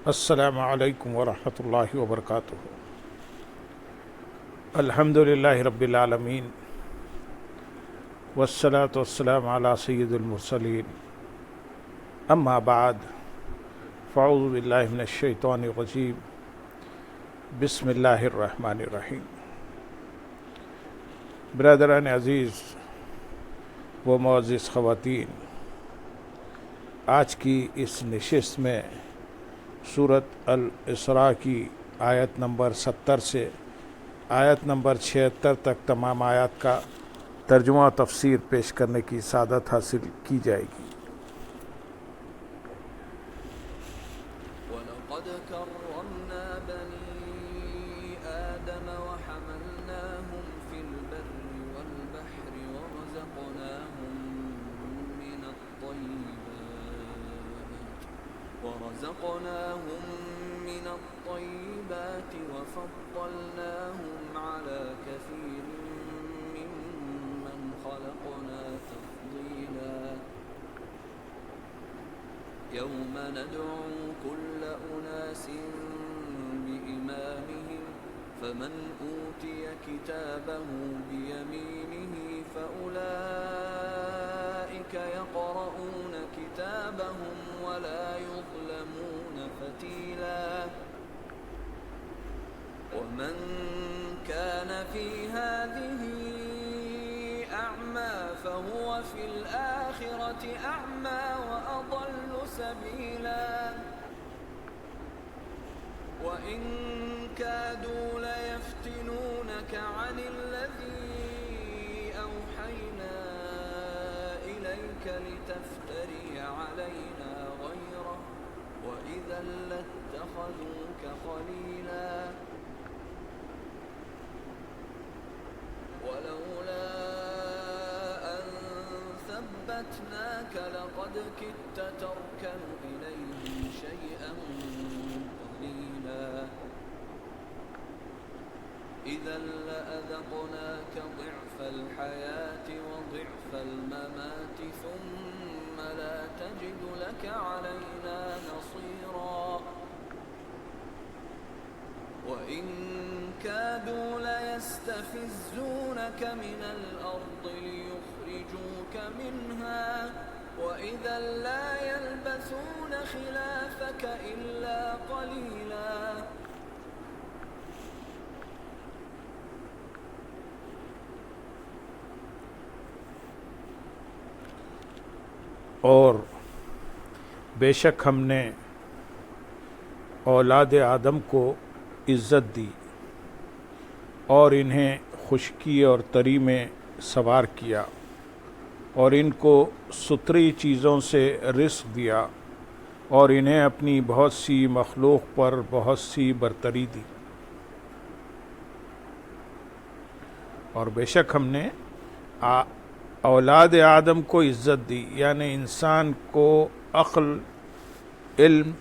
السلام علیکم ورحمۃ اللہ وبرکاتہ۔ الحمد للہ رب العالمین والصلاة والسلام علی سید المرسلین، اما بعد فاعوذ باللہ من الشیطان الرجیم، بسم اللہ الرحمن الرحیم۔ برادران عزیز و معزز خواتین، آج کی اس نشست میں سورۃ الاسراء کی آیت نمبر 70 سے آیت نمبر 76 تک تمام آیات کا ترجمہ و تفسیر پیش کرنے کی سعادت حاصل کی جائے گی۔ وَلَقَدْ كَرَّمْنَا بَنِي آدَمَ وَحَمَلْنَاهُمْ فِي الْبَرِّ وَالْبَحْرِ ورزقناهم من الطيبات وفضلناهم على كثير ممن خلقنا تفضيلا يوم ندعو كل أناس بإمامهم فمن أوتي كتابه بيمينه فأولئك يقرؤون كتابهم ولا يظلمون فتيلا ومن كان في هذه أعمى فهو في الآخرة أعمى وأضل سبيلا وإن كادوا ليفتنونك عن الذي أوحينا إليك لتفتري علينا غيره وإذا لاتخذوك خليلا ولولا أن ثبتناك لقد كدت تركن إليهم شيئا قليلا إذا لأذقناك ضعف الحياة وضعف الممات ثم لا تجد لك علينا نصيرا وإن كادوا ليستفزونك من الأرض ليخرجوك منها وإذا لا يلبثون خلافك إلا قليلا اور بے شک ہم نے اولاد آدم کو عزت دی اور انہیں خشکی اور تری میں سوار کیا اور ان کو ستھری چیزوں سے رزق دیا اور انہیں اپنی بہت سی مخلوق پر بہت سی برتری دی۔ اور بے شک ہم نے اولاد آدم کو عزت دی، یعنی انسان کو عقل، علم،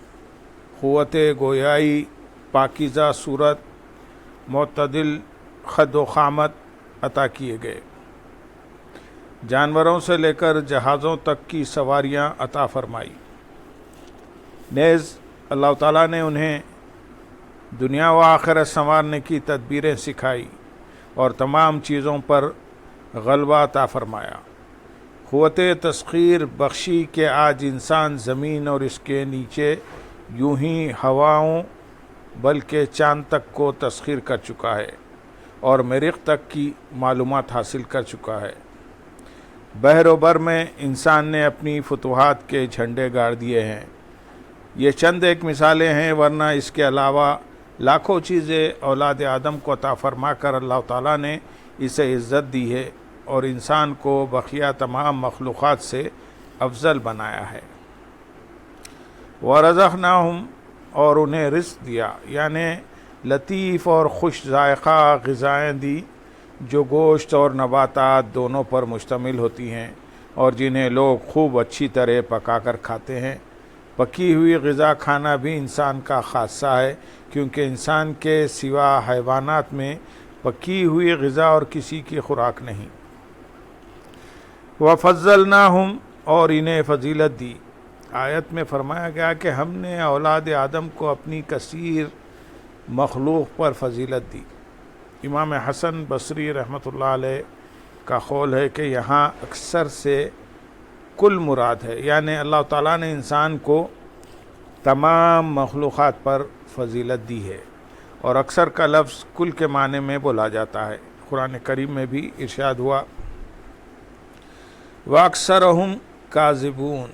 قوت گویائی، پاکیزہ صورت، معتدل خد و خامت عطا کیے گئے، جانوروں سے لے کر جہازوں تک کی سواریاں عطا فرمائی۔ نیز اللہ تعالیٰ نے انہیں دنیا و آخرت سنوارنے کی تدبیریں سکھائی اور تمام چیزوں پر غلبہ عطا فرمایا۔ قوت تسخیر بخشی کہ آج انسان زمین اور اس کے نیچے یوں ہی ہواؤں بلکہ چاند تک کو تسخیر کر چکا ہے اور مریخ تک کی معلومات حاصل کر چکا ہے۔ بحر و بر میں انسان نے اپنی فتوحات کے جھنڈے گاڑ دیے ہیں۔ یہ چند ایک مثالیں ہیں، ورنہ اس کے علاوہ لاکھوں چیزیں اولاد آدم کو عطا فرما کر اللہ تعالیٰ نے اسے عزت دی ہے اور انسان کو بقیہ تمام مخلوقات سے افضل بنایا ہے۔ وَرَزَقْنَاهُمْ اور انہیں رزق دیا، یعنی لطیف اور خوش ذائقہ غذائیں دی جو گوشت اور نباتات دونوں پر مشتمل ہوتی ہیں اور جنہیں لوگ خوب اچھی طرح پکا کر کھاتے ہیں۔ پکی ہوئی غذا کھانا بھی انسان کا خاصہ ہے، کیونکہ انسان کے سوا حیوانات میں پکی ہوئی غذا اور کسی کی خوراک نہیں۔ وَفَضَّلْنَاهُمْ اور انہیں فضیلت دی، آیت میں فرمایا گیا کہ ہم نے اولاد آدم کو اپنی کثیر مخلوق پر فضیلت دی۔ امام حسن بصری رحمۃ اللہ علیہ کا قول ہے کہ یہاں اکثر سے کل مراد ہے، یعنی اللہ تعالیٰ نے انسان کو تمام مخلوقات پر فضیلت دی ہے، اور اکثر کا لفظ کل کے معنی میں بولا جاتا ہے۔ قرآن کریم میں بھی ارشاد ہوا وَأَكْثَرُهُمْ كَاذِبُونَ۔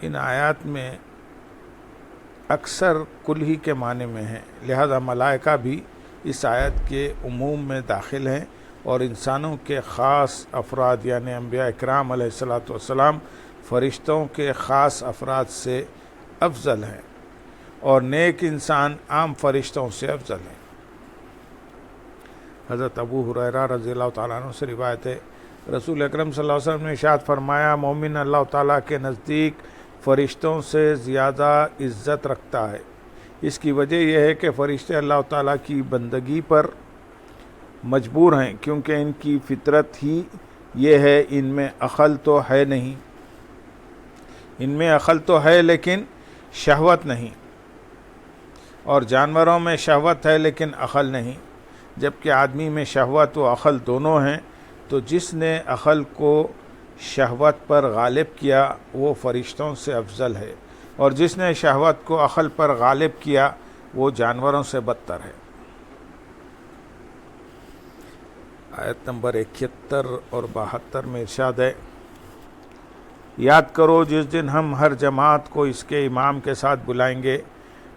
ان آیات میں اکثر کل ہی کے معنی میں ہیں، لہذا ملائکہ بھی اس آیت کے عموم میں داخل ہیں، اور انسانوں کے خاص افراد یعنی انبیاء اکرام علیہ السلام فرشتوں کے خاص افراد سے افضل ہیں، اور نیک انسان عام فرشتوں سے افضل ہیں۔ حضرت ابو ہریرہ رضی اللہ تعالیٰ عنہ سے روایت ہے، رسول اکرم صلی اللہ علیہ وسلم نے ارشاد فرمایا، مومن اللہ تعالیٰ کے نزدیک فرشتوں سے زیادہ عزت رکھتا ہے۔ اس کی وجہ یہ ہے کہ فرشتے اللہ تعالیٰ کی بندگی پر مجبور ہیں، کیونکہ ان کی فطرت ہی یہ ہے، ان میں عقل تو ہے نہیں، ان میں عقل تو ہے لیکن شہوت نہیں، اور جانوروں میں شہوت ہے لیکن عقل نہیں، جبکہ آدمی میں شہوت و عقل دونوں ہیں، تو جس نے عقل کو شہوت پر غالب کیا وہ فرشتوں سے افضل ہے، اور جس نے شہوت کو عقل پر غالب کیا وہ جانوروں سے بدتر ہے۔ آیت نمبر 71 اور 72 میں ارشاد ہے، یاد کرو جس دن ہم ہر جماعت کو اس کے امام کے ساتھ بلائیں گے،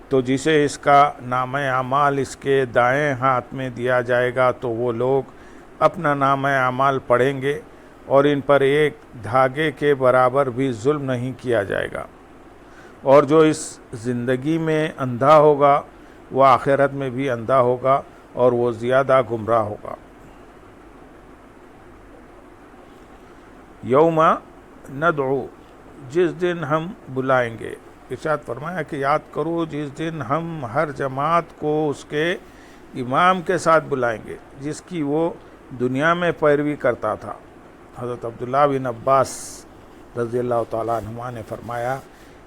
تو جسے اس کا نامہ اعمال اس کے دائیں ہاتھ میں دیا جائے گا تو وہ لوگ اپنا نامہ اعمال پڑھیں گے، اور ان پر ایک دھاگے کے برابر بھی ظلم نہیں کیا جائے گا، اور جو اس زندگی میں اندھا ہوگا وہ آخرت میں بھی اندھا ہوگا، اور وہ زیادہ گمراہ ہوگا۔ یوم ندعو، جس دن ہم بلائیں گے، ارشاد فرمایا کہ یاد کرو جس دن ہم ہر جماعت کو اس کے امام کے ساتھ بلائیں گے جس کی وہ دنیا میں پیروی کرتا تھا۔ حضرت عبداللہ بن عباس رضی اللہ تعالیٰ عنہما نے فرمایا،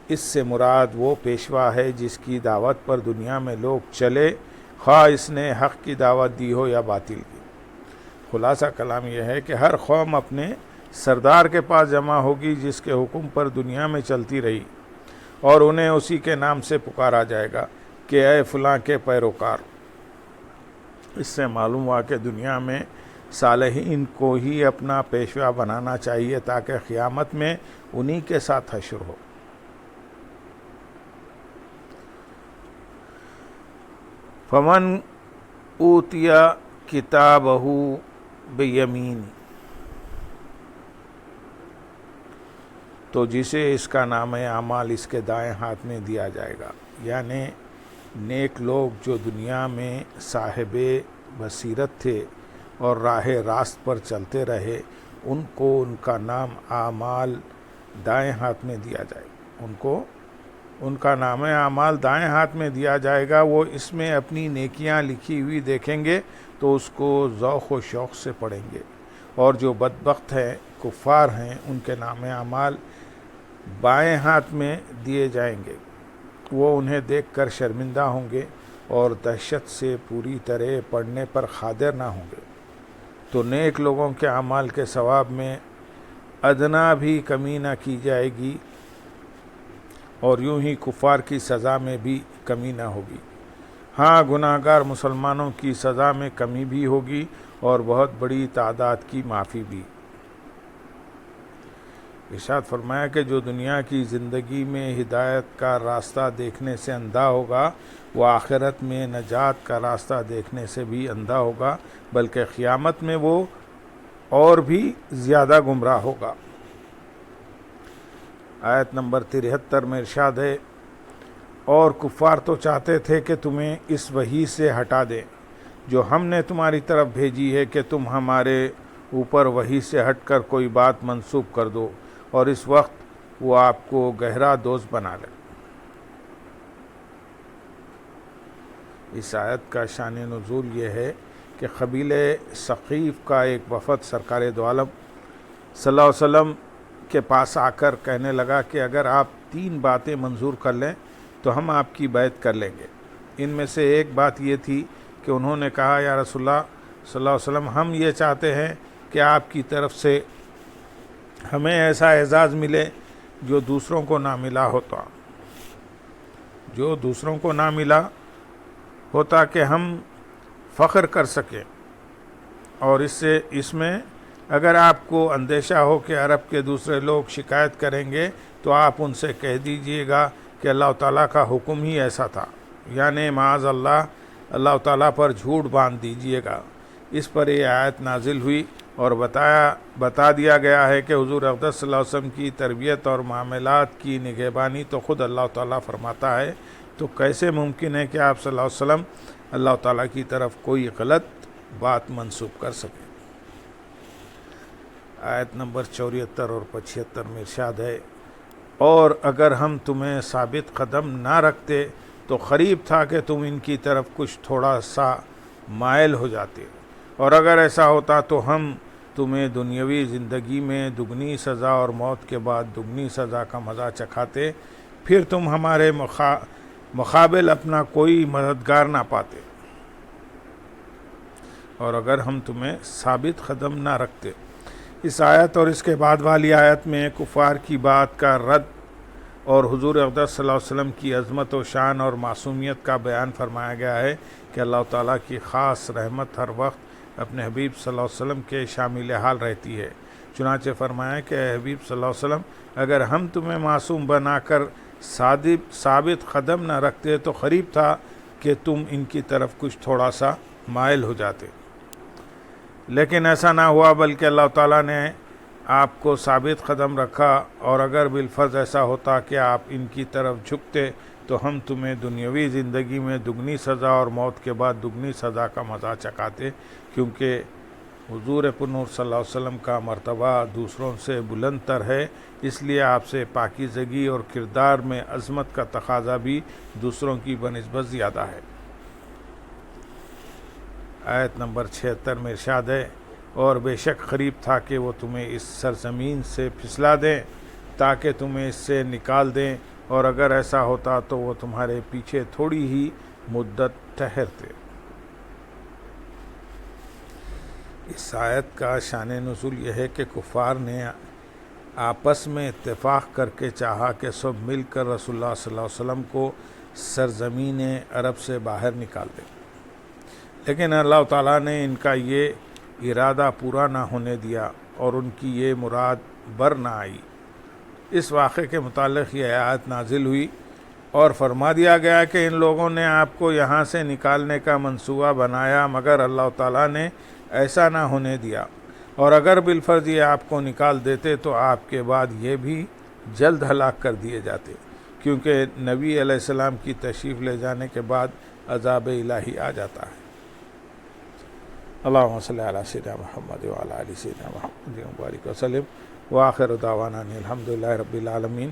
اس سے مراد وہ پیشوا ہے جس کی دعوت پر دنیا میں لوگ چلے، خواہ اس نے حق کی دعوت دی ہو یا باطل کی۔ خلاصہ کلام یہ ہے کہ ہر قوم اپنے سردار کے پاس جمع ہوگی جس کے حکم پر دنیا میں چلتی رہی، اور انہیں اسی کے نام سے پکارا جائے گا کہ اے فلاں کے پیروکار۔ اس سے معلوم ہوا کہ دنیا میں صالحین کو ہی اپنا پیشوا بنانا چاہیے تاکہ قیامت میں انہی کے ساتھ حشر ہو۔ فمن اوتی کتابہ بیمین، تو جسے اس کا نامہ اعمال اس کے دائیں ہاتھ میں دیا جائے گا، یعنی نیک لوگ جو دنیا میں صاحب بصیرت تھے اور راہ راست پر چلتے رہے، ان کو ان کا نام اعمال دائیں ہاتھ میں دیا جائے گا، ان کا نام اعمال دائیں ہاتھ میں دیا جائے گا۔ وہ اس میں اپنی نیکیاں لکھی ہوئی دیکھیں گے تو اس کو ذوق و شوق سے پڑھیں گے، اور جو بدبخت ہیں، کفار ہیں، ان کے نام اعمال بائیں ہاتھ میں دیے جائیں گے، وہ انہیں دیکھ کر شرمندہ ہوں گے اور دہشت سے پوری طرح پڑھنے پر قادر نہ ہوں گے۔ تو نیک لوگوں کے اعمال کے ثواب میں ادنا بھی کمی نہ کی جائے گی، اور یوں ہی کفار کی سزا میں بھی کمی نہ ہوگی۔ ہاں، گناہ گار مسلمانوں کی سزا میں کمی بھی ہوگی اور بہت بڑی تعداد کی معافی بھی۔ ارشاد فرمایا کہ جو دنیا کی زندگی میں ہدایت کا راستہ دیکھنے سے اندھا ہوگا وہ آخرت میں نجات کا راستہ دیکھنے سے بھی اندھا ہوگا، بلکہ قیامت میں وہ اور بھی زیادہ گمراہ ہوگا۔ آیت نمبر 73 میں ارشاد ہے، اور کفار تو چاہتے تھے کہ تمہیں اس وحی سے ہٹا دیں جو ہم نے تمہاری طرف بھیجی ہے، کہ تم ہمارے اوپر وحی سے ہٹ کر کوئی بات منسوب کر دو، اور اس وقت وہ آپ کو گہرا دوست بنا لے۔ اس آیت کا شان نزول یہ ہے کہ قبیلہ ثقیف کا ایک وفد سرکار دو عالم صلی اللہ علیہ وسلم کے پاس آ کر کہنے لگا کہ اگر آپ 3 باتیں منظور کر لیں تو ہم آپ کی بیعت کر لیں گے۔ ان میں سے ایک بات یہ تھی کہ انہوں نے کہا یا رسول اللہ صلی اللہ علیہ وسلم، ہم یہ چاہتے ہیں کہ آپ کی طرف سے ہمیں ایسا اعزاز ملے جو دوسروں کو نہ ملا ہوتا، جو دوسروں کو نہ ملا ہوتا، کہ ہم فخر کر سکیں۔ اور اس میں اگر آپ کو اندیشہ ہو کہ عرب کے دوسرے لوگ شکایت کریں گے تو آپ ان سے کہہ دیجئے گا کہ اللہ تعالیٰ کا حکم ہی ایسا تھا، یعنی معاذ اللہ تعالیٰ پر جھوٹ باندھ دیجئے گا۔ اس پر یہ آیت نازل ہوئی اور بتا دیا گیا ہے کہ حضور اقدس صلی اللہ علیہ وسلم کی تربیت اور معاملات کی نگہبانی تو خود اللہ تعالیٰ فرماتا ہے، تو کیسے ممکن ہے کہ آپ صلی اللہ علیہ وسلم اللہ تعالیٰ کی طرف کوئی غلط بات منسوب کر سکیں۔ آیت نمبر 74 اور 75 میں ارشاد ہے، اور اگر ہم تمہیں ثابت قدم نہ رکھتے تو قریب تھا کہ تم ان کی طرف کچھ تھوڑا سا مائل ہو جاتے، اور اگر ایسا ہوتا تو ہم تمہیں دنیاوی زندگی میں دگنی سزا اور موت کے بعد دگنی سزا کا مزہ چکھاتے، پھر تم ہمارے مقابل اپنا کوئی مددگار نہ پاتے، اور اگر ہم تمہیں ثابت قدم نہ رکھتے۔ اس آیت اور اس کے بعد والی آیت میں کفار کی بات کا رد اور حضور اقدس صلی اللہ علیہ وسلم کی عظمت و شان اور معصومیت کا بیان فرمایا گیا ہے کہ اللہ تعالیٰ کی خاص رحمت ہر وقت اپنے حبیب صلی اللہ علیہ وسلم کے شامل حال رہتی ہے۔ چنانچہ فرمایا کہ اے حبیب صلی اللہ علیہ وسلم، اگر ہم تمہیں معصوم بنا کر ثابت قدم نہ رکھتے تو قریب تھا کہ تم ان کی طرف کچھ تھوڑا سا مائل ہو جاتے، لیکن ایسا نہ ہوا، بلکہ اللہ تعالیٰ نے آپ کو ثابت قدم رکھا، اور اگر بالفرض ایسا ہوتا کہ آپ ان کی طرف جھکتے تو ہم تمہیں دنیاوی زندگی میں دگنی سزا اور موت کے بعد دگنی سزا کا مزہ چکھاتے، کیونکہ حضور پرنور صلی اللہ علیہ وسلم کا مرتبہ دوسروں سے بلند تر ہے، اس لیے آپ سے پاکیزگی اور کردار میں عظمت کا تقاضا بھی دوسروں کی بنسبت زیادہ ہے۔ آیت نمبر 76 میں ارشاد ہے، اور بے شک قریب تھا کہ وہ تمہیں اس سرزمین سے پھسلا دیں تاکہ تمہیں اس سے نکال دیں، اور اگر ایسا ہوتا تو وہ تمہارے پیچھے تھوڑی ہی مدت ٹھہرتے۔ اس آیت کا شان نزول یہ ہے کہ کفار نے آپس میں اتفاق کر کے چاہا کہ سب مل کر رسول اللہ صلی اللہ علیہ وسلم کو سرزمین عرب سے باہر نکال دیں، لیکن اللہ تعالیٰ نے ان کا یہ ارادہ پورا نہ ہونے دیا اور ان کی یہ مراد بر نہ آئی۔ اس واقعے کے متعلق یہ آیت نازل ہوئی اور فرما دیا گیا کہ ان لوگوں نے آپ کو یہاں سے نکالنے کا منصوبہ بنایا، مگر اللہ تعالیٰ نے ایسا نہ ہونے دیا، اور اگر بالفرض یہ آپ کو نکال دیتے تو آپ کے بعد یہ بھی جلد ہلاک کر دیے جاتے، کیونکہ نبی علیہ السلام کی تشریف لے جانے کے بعد عذاب الہی آ جاتا ہے۔ اللہم صلی علی سیدنا محمد وعلی آل سیدنا محمد وبارک وسلم، وآخر دعوانا ان الحمد للہ رب العالمین۔